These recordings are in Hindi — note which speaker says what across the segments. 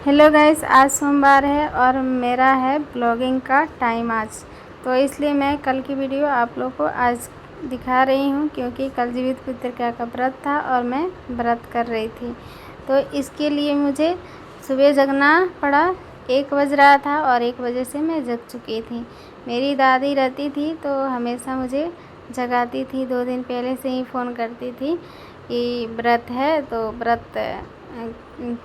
Speaker 1: हेलो गाइस, आज सोमवार है और मेरा है ब्लॉगिंग का टाइम आज। तो इसलिए मैं कल की वीडियो आप लोग को आज दिखा रही हूँ, क्योंकि कल जीवित पितृका का व्रत था और मैं व्रत कर रही थी। तो इसके लिए मुझे सुबह जगना पड़ा। 1 बज रहा था और 1 बजे से मैं जग चुकी थी। मेरी दादी रहती थी तो हमेशा मुझे जगाती थी, 2 दिन पहले से ही फ़ोन करती थी कि व्रत है तो व्रत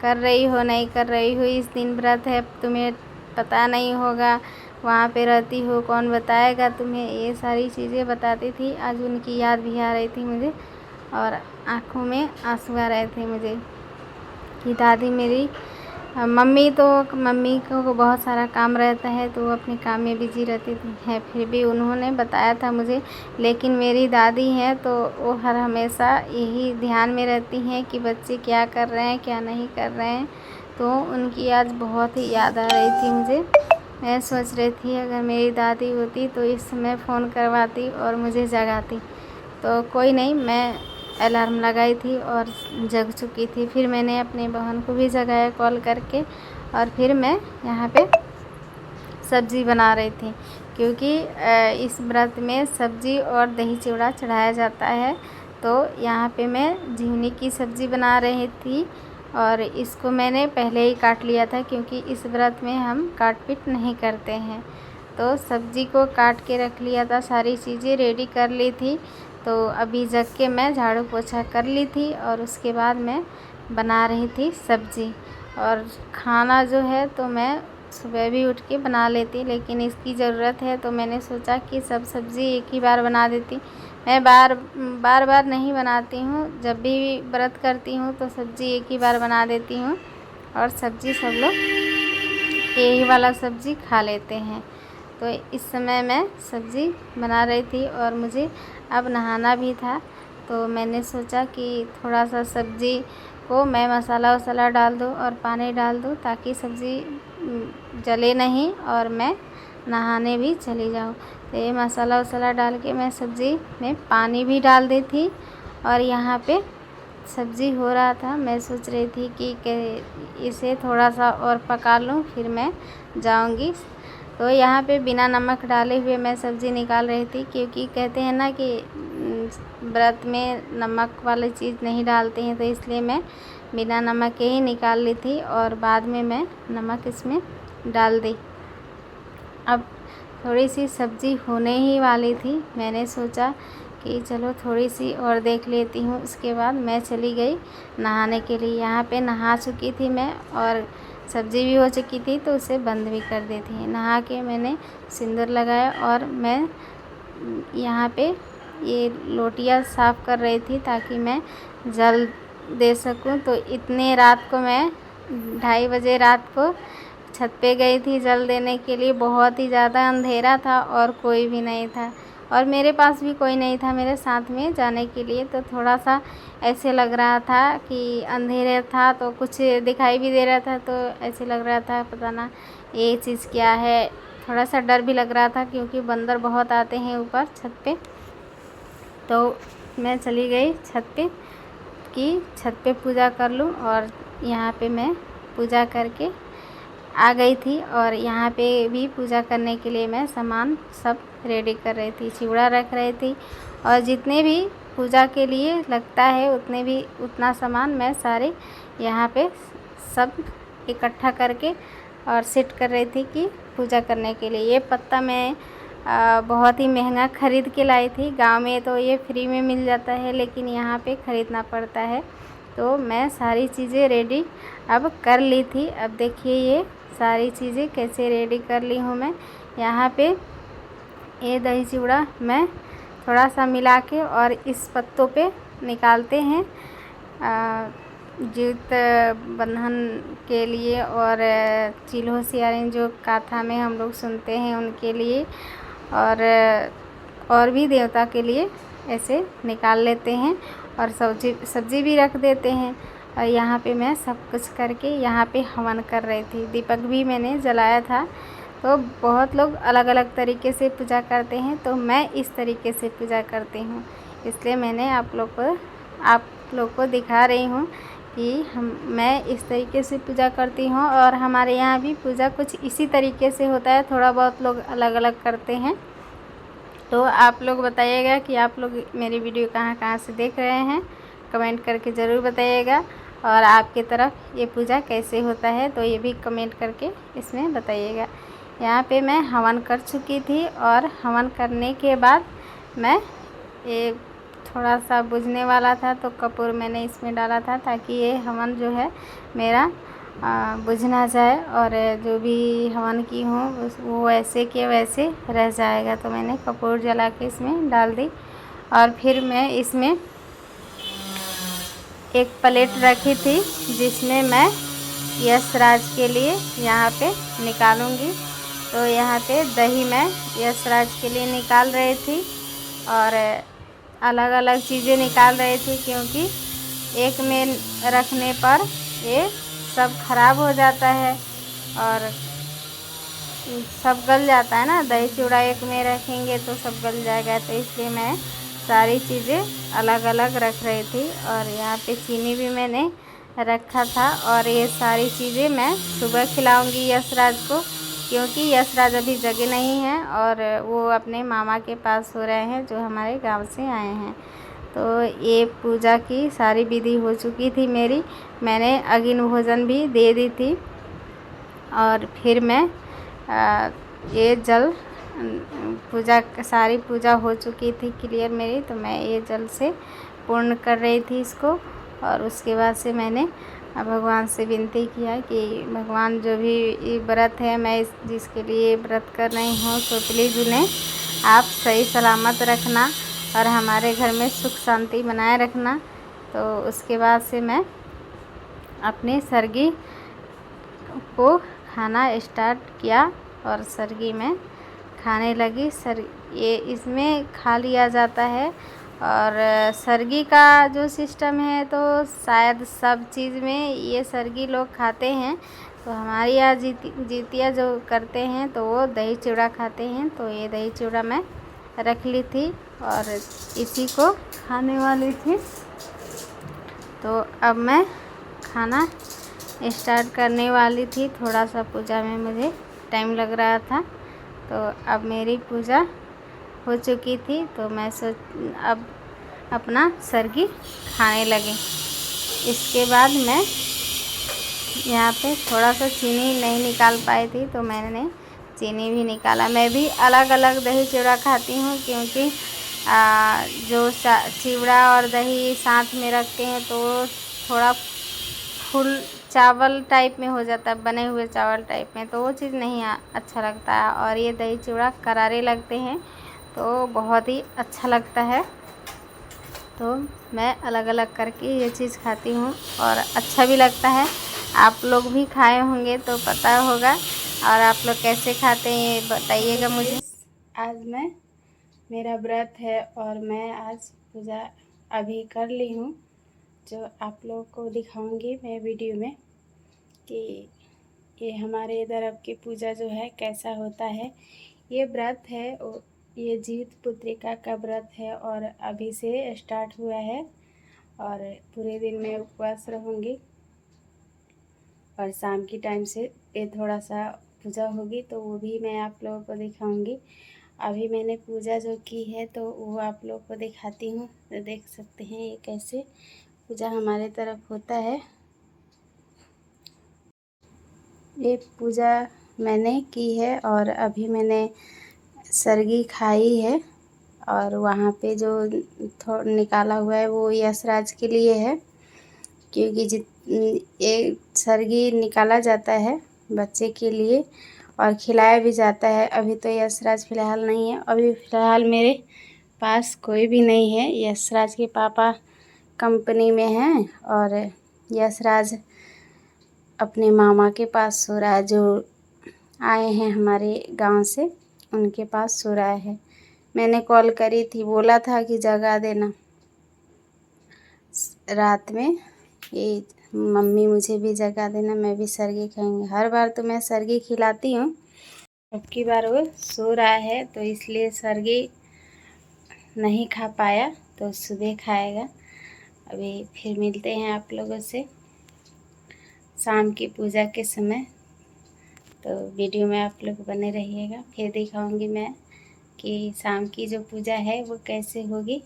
Speaker 1: कर रही हो नहीं कर रही हो, इस दिन व्रत है, तुम्हें पता नहीं होगा, वहाँ पे रहती हो, कौन बताएगा तुम्हें, ये सारी चीज़ें बताती थी। आज उनकी याद भी आ रही थी मुझे और आँखों में आंसू आ रहे थे मुझे कि दादी मेरी मम्मी को बहुत सारा काम रहता है तो वो अपने काम में बिजी रहती है, फिर भी उन्होंने बताया था मुझे। लेकिन मेरी दादी हैं तो वो हर हमेशा यही ध्यान में रहती हैं कि बच्चे क्या कर रहे हैं क्या नहीं कर रहे हैं। तो उनकी आज बहुत ही याद आ रही थी मुझे। मैं सोच रही थी अगर मेरी दादी होती तो इस समय फ़ोन करवाती और मुझे जगाती। तो कोई नहीं, मैं अलार्म लगाई थी और जग चुकी थी। फिर मैंने अपनी बहन को भी जगाया कॉल करके और फिर मैं यहाँ पे सब्ज़ी बना रही थी, क्योंकि इस व्रत में सब्ज़ी और दही चिवड़ा चढ़ाया जाता है। तो यहाँ पे मैं झिंगनी की सब्ज़ी बना रही थी और इसको मैंने पहले ही काट लिया था, क्योंकि इस व्रत में हम काट पीट नहीं करते हैं। तो सब्ज़ी को काट के रख लिया था, सारी चीज़ें रेडी कर ली थी। तो अभी जग के मैं झाड़ू पोछा कर ली थी और उसके बाद मैं बना रही थी सब्ज़ी। और खाना जो है तो मैं सुबह भी उठ के बना लेती, लेकिन इसकी ज़रूरत है तो मैंने सोचा कि सब सब्ज़ी एक ही बार बना देती। मैं बार नहीं बनाती हूँ, जब भी व्रत करती हूँ तो सब्ज़ी एक ही बार बना देती हूँ और सब्ज़ी सब लोग यही वाला सब्ज़ी खा लेते हैं। तो इस समय मैं सब्ज़ी बना रही थी और मुझे अब नहाना भी था। तो मैंने सोचा कि थोड़ा सा सब्ज़ी को मैं मसाला वसाला डाल दूँ और पानी डाल दूँ ताकि सब्ज़ी जले नहीं और मैं नहाने भी चली जाऊँ। तो ये मसाला वसाला डाल के मैं सब्ज़ी में पानी भी डाल दी थी और यहाँ पे सब्ज़ी हो रहा था। मैं सोच रही थी कि इसे थोड़ा सा और पका लूँ फिर मैं जाऊँगी। तो यहाँ पे बिना नमक डाले हुए मैं सब्ज़ी निकाल रही थी, क्योंकि कहते हैं ना कि व्रत में नमक वाली चीज़ नहीं डालते हैं, तो इसलिए मैं बिना नमक के ही निकाल ली थी और बाद में मैं नमक इसमें डाल दी। अब थोड़ी सी सब्ज़ी होने ही वाली थी, मैंने सोचा कि चलो थोड़ी सी और देख लेती हूँ। उसके बाद मैं चली गई नहाने के लिए। यहाँ पे नहा चुकी थी मैं और सब्ज़ी भी हो चुकी थी तो उसे बंद भी कर दी थी। नहा के मैंने सिंदूर लगाया और मैं यहाँ पे ये लोटियाँ साफ़ कर रही थी ताकि मैं जल दे सकूँ। तो इतने रात को मैं 2:30 बजे रात को छत पे गई थी जल देने के लिए। बहुत ही ज़्यादा अंधेरा था और कोई भी नहीं था और मेरे पास भी कोई नहीं था मेरे साथ में जाने के लिए। तो थोड़ा सा ऐसे लग रहा था कि अंधेरे था तो कुछ दिखाई भी दे रहा था, तो ऐसे लग रहा था पता ना ये चीज़ क्या है। थोड़ा सा डर भी लग रहा था क्योंकि बंदर बहुत आते हैं ऊपर छत पे। तो मैं चली गई छत पे कि छत पे पूजा कर लूँ और यहाँ पे मैं पूजा करके आ गई थी। और यहाँ पे भी पूजा करने के लिए मैं सामान सब रेडी कर रही थी, चिवड़ा रख रही थी और जितने भी पूजा के लिए लगता है उतना सामान मैं सारे यहाँ पे सब इकट्ठा करके और सेट कर रही थी कि पूजा करने के लिए। ये पत्ता मैं बहुत ही महंगा ख़रीद के लाई थी। गांव में तो ये फ्री में मिल जाता है, लेकिन यहाँ पे ख़रीदना पड़ता है। तो मैं सारी चीज़ें रेडी अब कर ली थी। अब देखिए ये सारी चीज़ें कैसे रेडी कर ली हूँ मैं। यहाँ पे ये दही चिवड़ा मैं थोड़ा सा मिला के और इस पत्तों पे निकालते हैं जीवित बंधन के लिए और चिल्हो सियारिन जो गाथा में हम लोग सुनते हैं उनके लिए और भी देवता के लिए ऐसे निकाल लेते हैं और सब्जी भी रख देते हैं। और यहाँ पे मैं सब कुछ करके यहाँ पे हवन कर रही थी। दीपक भी मैंने जलाया था। तो बहुत लोग अलग अलग तरीके से पूजा करते हैं, तो मैं इस तरीके से पूजा करती हूँ, इसलिए मैंने आप लोग को दिखा रही हूँ कि मैं इस तरीके से पूजा करती हूँ और हमारे यहाँ भी पूजा कुछ इसी तरीके से होता है। थोड़ा बहुत लोग अलग अलग करते हैं। तो आप लोग बताइएगा कि आप लोग मेरी वीडियो कहाँ कहाँ से देख रहे हैं, कमेंट करके ज़रूर बताइएगा। और आपके तरफ ये पूजा कैसे होता है तो ये भी कमेंट करके इसमें बताइएगा। यहाँ पे मैं हवन कर चुकी थी और हवन करने के बाद मैं ये थोड़ा सा बुझने वाला था तो कपूर मैंने इसमें डाला था ताकि ये हवन जो है मेरा बुझ ना जाए और जो भी हवन की हूँ वो वैसे के वैसे रह जाएगा। तो मैंने कपूर जला के इसमें डाल दी और फिर मैं इसमें एक प्लेट रखी थी जिसमें मैं यशराज के लिए यहाँ पे निकालूंगी। तो यहाँ पे दही मैं यशराज के लिए निकाल रही थी और अलग अलग चीज़ें निकाल रही थी क्योंकि एक में रखने पर ये सब खराब हो जाता है और सब गल जाता है ना। दही चूड़ा एक में रखेंगे तो सब गल जाएगा, तो इसलिए मैं सारी चीज़ें अलग अलग रख रही थी। और यहाँ पे चीनी भी मैंने रखा था और ये सारी चीज़ें मैं सुबह खिलाऊंगी यशराज को क्योंकि यशराज अभी जगे नहीं हैं और वो अपने मामा के पास हो रहे हैं जो हमारे गांव से आए हैं। तो ये पूजा की सारी विधि हो चुकी थी मेरी, मैंने अग्नि भोजन भी दे दी थी और फिर मैं ये जल पूजा सारी पूजा हो चुकी थी क्लियर मेरी, तो मैं ये जल से पूर्ण कर रही थी इसको। और उसके बाद से मैंने भगवान से विनती किया कि भगवान जो भी ये व्रत है मैं जिसके लिए व्रत कर रही हूँ तो प्लीज़ उन्हें आप सही सलामत रखना और हमारे घर में सुख शांति बनाए रखना। तो उसके बाद से मैं अपने सरगी को खाना स्टार्ट किया और सरगी में खाने लगी। ये इसमें खा लिया जाता है और सरगी का जो सिस्टम है तो शायद सब चीज़ में ये सरगी लोग खाते हैं। तो हमारे यहाँ जितिया जो करते हैं तो वो दही चूड़ा खाते हैं। तो ये दही चूड़ा मैं रख ली थी और इसी को खाने वाली थी। तो अब मैं खाना स्टार्ट करने वाली थी। थोड़ा सा पूजा में मुझे टाइम लग रहा था। तो अब मेरी पूजा हो चुकी थी तो मैं अब अपना सरगी खाने लगी। इसके बाद मैं यहाँ पे थोड़ा सा चीनी नहीं निकाल पाई थी तो मैंने चीनी भी निकाला। मैं भी अलग अलग दही चूड़ा खाती हूँ क्योंकि जो चिवड़ा और दही साथ में रखते हैं तो थोड़ा फुल चावल टाइप में हो जाता है, बने हुए चावल टाइप में, तो वो चीज़ नहीं अच्छा लगता है। और ये दही चूड़ा करारे लगते हैं तो बहुत ही अच्छा लगता है। तो मैं अलग अलग करके ये चीज़ खाती हूँ और अच्छा भी लगता है। आप लोग भी खाए होंगे तो पता होगा और आप लोग कैसे खाते हैं ये बताइएगा मुझे। आज मेरा व्रत है और मैं आज पूजा अभी कर ली हूँ जो आप लोगों को दिखाऊंगी मैं वीडियो में कि ये हमारे इधर अब की पूजा जो है कैसा होता है। ये व्रत है ये जीवित पुत्रिका का व्रत है और अभी से स्टार्ट हुआ है और पूरे दिन में उपवास रहूँगी और शाम की टाइम से ये थोड़ा सा पूजा होगी तो वो भी मैं आप लोगों को दिखाऊंगी। अभी मैंने पूजा जो की है तो वो आप लोगों को दिखाती हूँ। तो देख सकते हैं ये कैसे पूजा हमारे तरफ होता है। ये पूजा मैंने की है और अभी मैंने सरगी खाई है और वहाँ पे जो निकाला हुआ है वो यशराज के लिए है क्योंकि ये सरगी निकाला जाता है बच्चे के लिए और खिलाया भी जाता है। अभी तो यशराज फ़िलहाल नहीं है, अभी फ़िलहाल मेरे पास कोई भी नहीं है। यशराज के पापा कंपनी में हैं और यशराज अपने मामा के पास सो रहा है, जो आए हैं हमारे गांव से उनके पास सो रहा है। मैंने कॉल करी थी, बोला था कि जगा देना रात में, ये मम्मी मुझे भी जगा देना, मैं भी सरगी खाऊंगी। हर बार तो मैं सरगी खिलाती हूँ, अब की बार वो सो रहा है तो इसलिए सरगी नहीं खा पाया तो सुबह खाएगा। अभी फिर मिलते हैं आप लोगों से। शाम की पूजा के समय। तो वीडियो में आप लोग बने रहिएगा। फिर दिखाऊंगी मैं कि शाम की जो पूजा है वो कैसे होगी।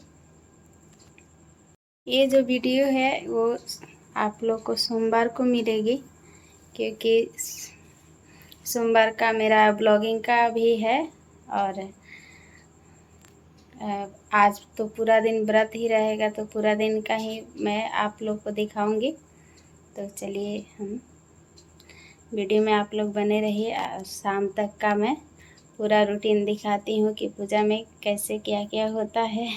Speaker 1: ये जो वीडियो है वो आप लोग को सोमवार को मिलेगी, क्योंकि सोमवार का मेरा ब्लॉगिंग का भी है। और आज तो पूरा दिन व्रत ही रहेगा, तो पूरा दिन का ही मैं आप लोग को दिखाऊंगी। तो चलिए हम वीडियो में आप लोग बने रहिए। शाम तक का मैं पूरा रूटीन दिखाती हूँ कि पूजा में कैसे क्या क्या होता है।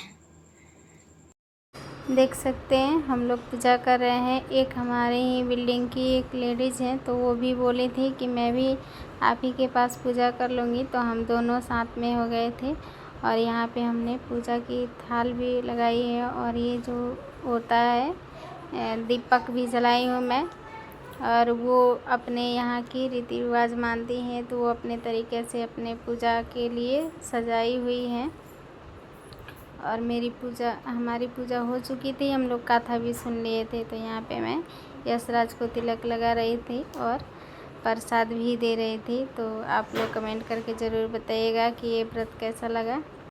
Speaker 1: देख सकते हैं हम लोग पूजा कर रहे हैं। एक हमारे ही बिल्डिंग की एक लेडीज़ है, तो वो भी बोली थी कि मैं भी आप ही के पास पूजा कर लूँगी, तो हम दोनों साथ में हो गए थे। और यहाँ पे हमने पूजा की थाल भी लगाई है, और ये जो होता है दीपक भी जलाई हूँ मैं। और वो अपने यहाँ की रीति रिवाज मानती हैं, तो वो अपने तरीके से अपने पूजा के लिए सजाई हुई हैं। और हमारी पूजा हो चुकी थी, हम लोग कथा भी सुन लिए थे। तो यहाँ पे मैं यशराज को तिलक लगा रही थी और प्रसाद भी दे रही थी। तो आप लोग कमेंट करके ज़रूर बताइएगा कि ये व्रत कैसा लगा।